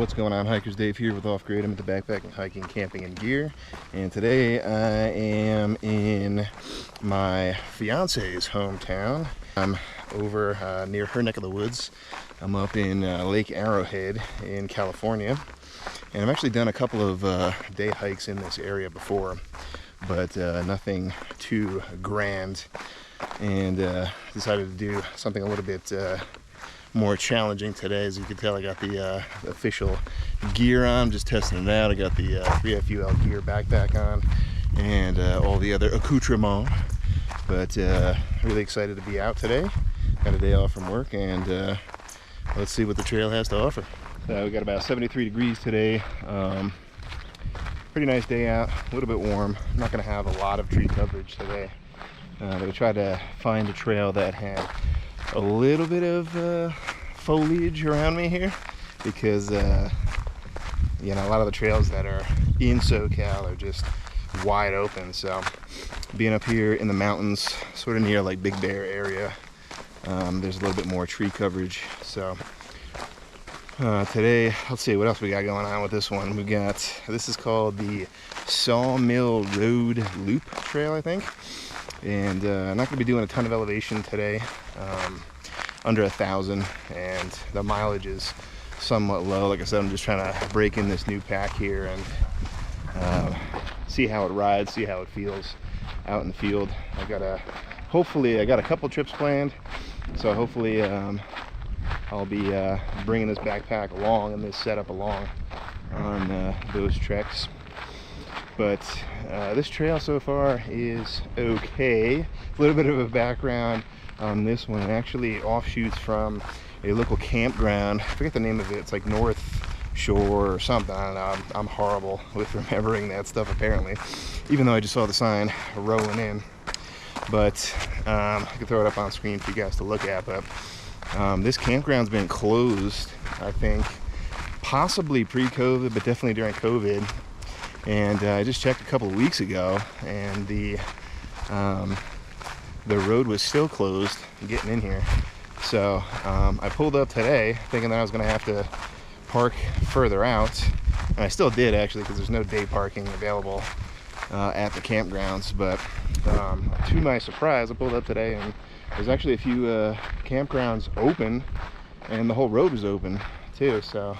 What's going on, hikers? Dave here with Off Grid. I'm into backpacking, hiking, camping, and gear. And today I am in my fiance's hometown. I'm over near her neck of the woods. I'm up in Lake Arrowhead in California. And I've actually done a couple of day hikes in this area before, but nothing too grand. And decided to do something a little bit more challenging today. As you can tell, I got the official gear on, just testing it out. I got the 3FUL gear backpack on and all the other accoutrements. But really excited to be out today. Got a day off from work, and let's see what the trail has to offer. We got about 73 degrees today. Pretty nice day out, a little bit warm. I'm not going to have a lot of tree coverage today, but I tried to find a trail that had a little bit of foliage around me here, because you know, a lot of the trails that are in SoCal are just wide open. So being up here in the mountains, sort of near like Big Bear area, there's a little bit more tree coverage. So today, let's see what else we got going on with this one. We got, this is called the Sawmill Road Loop Trail, I think. And I'm not going to be doing a ton of elevation today, under 1,000, and the mileage is somewhat low. Like I said, I'm just trying to break in this new pack here and see how it rides, see how it feels out in the field. I got a couple trips planned, so hopefully I'll be bringing this backpack along and this setup along on those treks. But this trail so far is okay. A little bit of a background on this one. It actually offshoots from a local campground. I forget the name of it. It's like Northshore or something. I don't know. I'm horrible with remembering that stuff, apparently, even though I just saw the sign rolling in. But I can throw it up on screen for you guys to look at. But this campground's been closed, I think, possibly pre-COVID, but definitely during COVID. And I just checked a couple of weeks ago, and the road was still closed getting in here. So I pulled up today thinking that I was going to have to park further out, and I still did, actually, because there's no day parking available at the campgrounds. But to my surprise, I pulled up today and there's actually a few campgrounds open, and the whole road was open too. So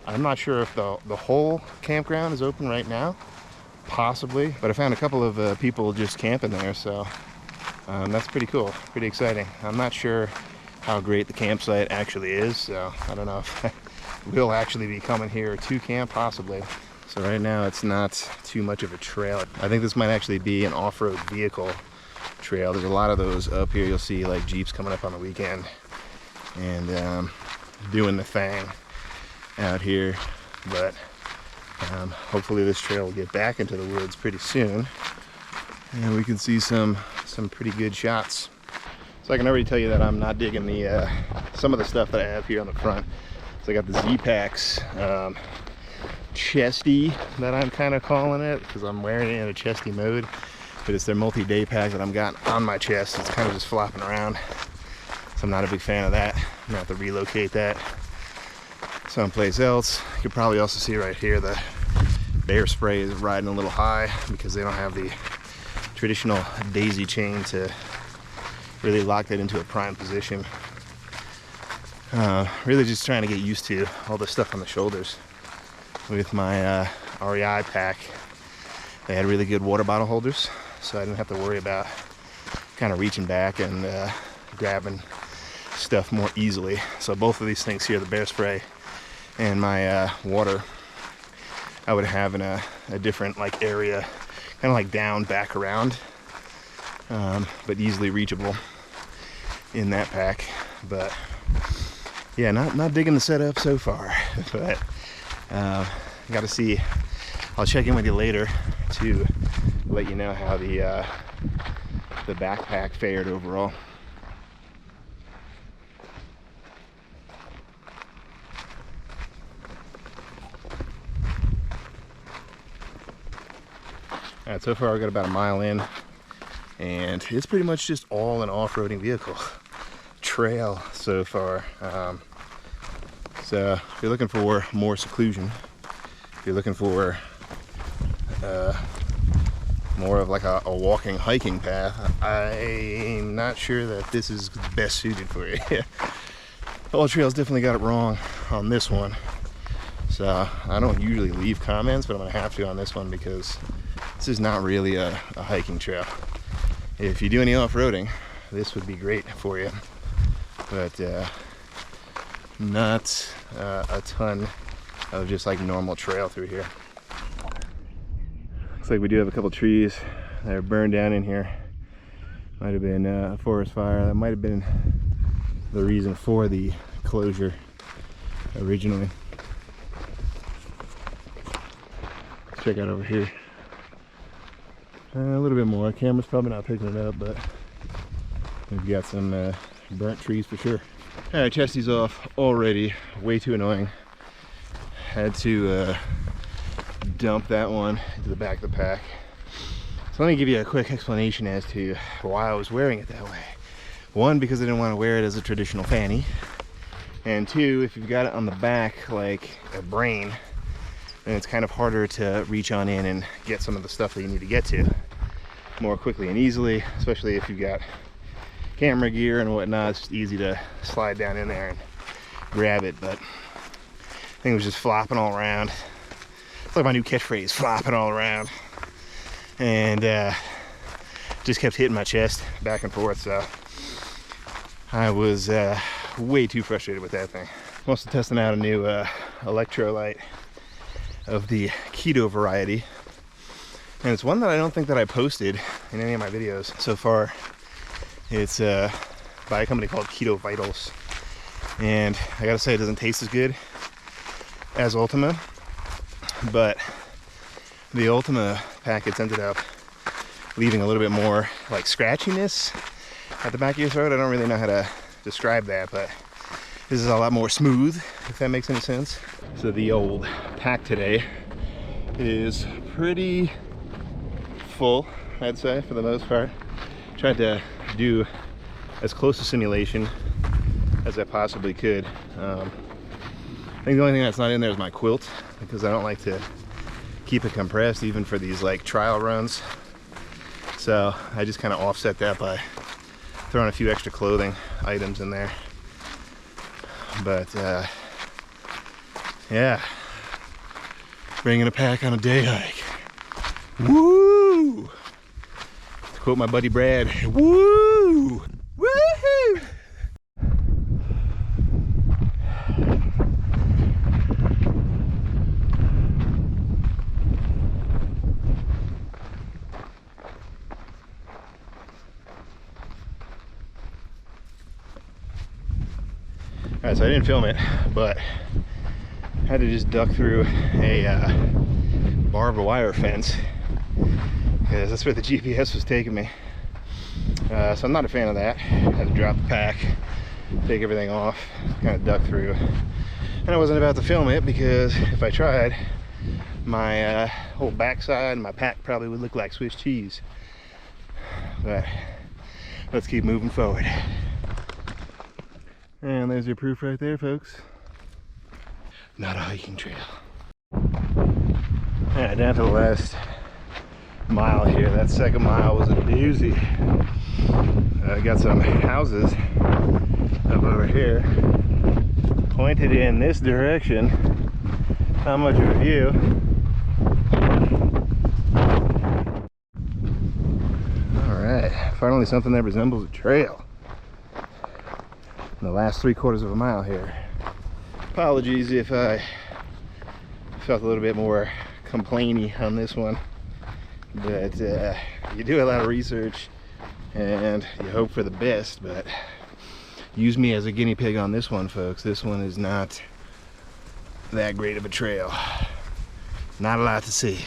I'm not sure if the whole campground is open right now, possibly, but I found a couple of people just camping there, so that's pretty cool, pretty exciting. I'm not sure how great the campsite actually is, so I don't know if we'll actually be coming here to camp, possibly. So right now it's not too much of a trail. I think this might actually be an off-road vehicle trail. There's a lot of those up here. You'll see like Jeeps coming up on the weekend and doing the thing out here. But hopefully this trail will get back into the woods pretty soon, and we can see some pretty good shots. So I can already tell you that I'm not digging the some of the stuff that I have here on the front. So I got the Z-Packs chesty, that I'm kind of calling it, because I'm wearing it in a chesty mode, but it's their multi-day pack that I'm got on my chest. It's kind of just flopping around, so I'm not a big fan of that. I'm gonna have to relocate that someplace else. You can probably also see right here the bear spray is riding a little high because they don't have the traditional daisy chain to really lock that into a prime position. Really just trying to get used to all the stuff on the shoulders. With my REI pack, they had really good water bottle holders, so I didn't have to worry about kind of reaching back and grabbing stuff more easily. So both of these things here, the bear spray and my water, I would have in a different like area, kind of like down, back around, but easily reachable in that pack. But yeah, not digging the setup so far. But got to see. I'll check in with you later to let you know how the backpack fared overall. All right, so far I've got about a mile in, and it's pretty much just all an off-roading vehicle trail so far. So if you're looking for more seclusion, if you're looking for more of like a walking, hiking path, I'm not sure that this is best suited for you. All Trails definitely got it wrong on this one. So I don't usually leave comments, but I'm gonna have to on this one because this is not really a hiking trail. If you do any off-roading, this would be great for you, but not a ton of just like normal trail through here. Looks like we do have a couple trees that are burned down in here. Might have been a forest fire. That might have been the reason for the closure originally. Let's check out over here. A little bit more. Camera's probably not picking it up, but we've got some burnt trees for sure. All right, Chesty's off already. Way too annoying. Had to dump that one into the back of the pack. So let me give you a quick explanation as to why I was wearing it that way. One, because I didn't want to wear it as a traditional fanny. And two, if you've got it on the back like a brain, then it's kind of harder to reach on in and get some of the stuff that you need to get to more quickly and easily, especially if you've got camera gear and whatnot. It's just easy to slide down in there and grab it, but thing was just flopping all around. It's like my new catchphrase, flopping all around. And just kept hitting my chest back and forth, so I was way too frustrated with that thing. I'm also testing out a new electrolyte of the keto variety, and it's one that I don't think that I posted in any of my videos so far. It's by a company called Keto Vitals, and I gotta say it doesn't taste as good as Ultima, but the Ultima packets ended up leaving a little bit more like scratchiness at the back of your throat. I don't really know how to describe that, but this is a lot more smooth, if that makes any sense. So the old pack today is pretty full, I'd say, for the most part. Tried to do as close to simulation as I possibly could. I think the only thing that's not in there is my quilt, because I don't like to keep it compressed even for these like trial runs. So I just kind of offset that by throwing a few extra clothing items in there. But yeah, bringing a pack on a day hike. Woo! To quote my buddy Brad, woo! Woohoo! Alright, so I didn't film it, but I had to just duck through a barbed wire fence because that's where the GPS was taking me. So I'm not a fan of that. I had to drop the pack, take everything off, kind of duck through. And I wasn't about to film it because if I tried, my whole backside and my pack probably would look like Swiss cheese. But let's keep moving forward. And there's your proof right there, folks. Not a hiking trail. Alright, down to the last mile here. That second mile was a doozy. Got some houses up over here pointed in this direction. Not much of a view. Alright, finally something that resembles a trail. The last 3/4 of a mile here. Apologies if I felt a little bit more complainy on this one, but you do a lot of research and you hope for the best, but use me as a guinea pig on this one, folks. This one is not that great of a trail. Not a lot to see.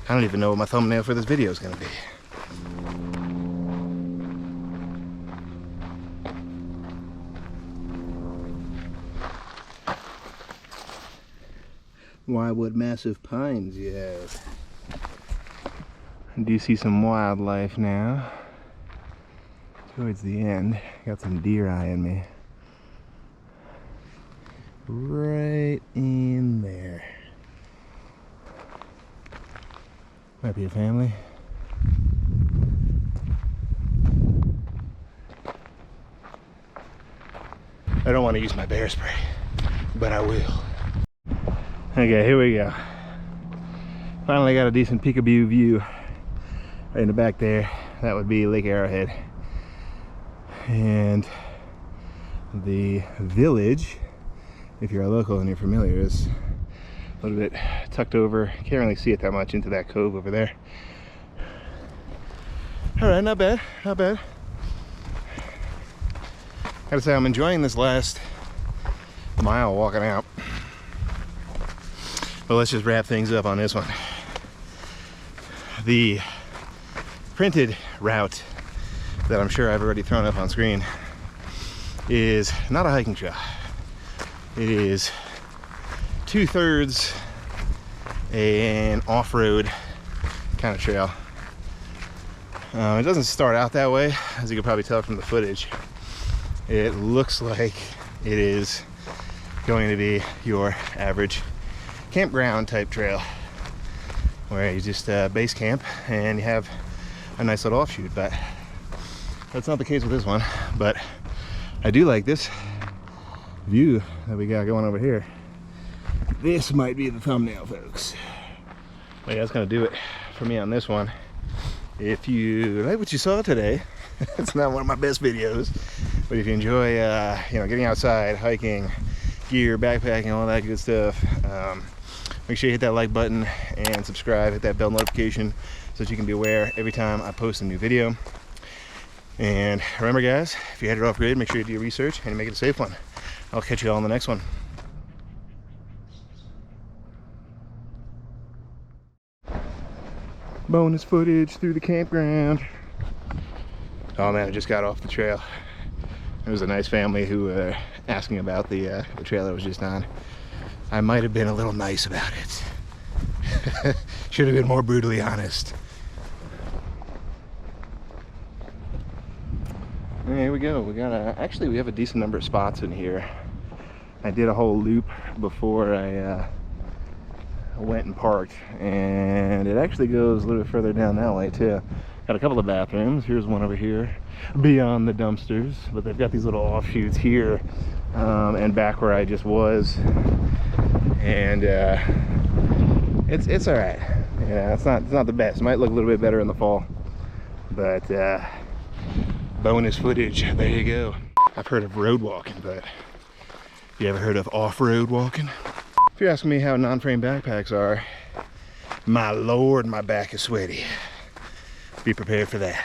I don't even know what my thumbnail for this video is going to be. Why, what massive pines you have. I do see some wildlife now. Towards the end, got some deer eyeing me. right in there. Might be a family. I don't want to use my bear spray, but I will. Okay, here we go. Finally got a decent peekaboo view right in the back there. That would be Lake Arrowhead. And the village, if you're a local and you're familiar, is a little bit tucked over. Can't really see it that much into that cove over there. All right, not bad, not bad. Gotta say, I'm enjoying this last mile walking out. But let's just wrap things up on this one. The printed route that I'm sure I've already thrown up on screen is not a hiking trail. It is 2/3 an off-road kind of trail. It doesn't start out that way, as you can probably tell from the footage. It looks like it is going to be your average campground type trail, where you just base camp and you have a nice little offshoot, but that's not the case with this one. But I do like this view that we got going over here. This might be the thumbnail, folks. But yeah, that's gonna do it for me on this one. If you like what you saw today, it's not one of my best videos, but if you enjoy you know, getting outside, hiking, gear, backpacking, all that good stuff, make sure you hit that like button and subscribe, hit that bell notification so that you can be aware every time I post a new video. And remember guys, if you're headed off grid, make sure you do your research and make it a safe one. I'll catch you all on the next one. Bonus footage through the campground. Oh man, I just got off the trail. There was a nice family who were asking about the trail I was just on. I might have been a little nice about it. Should have been more brutally honest. And here we go. We got actually we have a decent number of spots in here. I did a whole loop before I went and parked, and it actually goes a little bit further down that way too. Got a couple of bathrooms. Here's one over here beyond the dumpsters, but they've got these little offshoots here and back where I just was, and it's all right. Yeah, it's not the best. It might look a little bit better in the fall, but bonus footage. There you go. I've heard of road walking, but you ever heard of off-road walking? If you're asking me how non-frame backpacks are, my lord, my back is sweaty. Be prepared for that.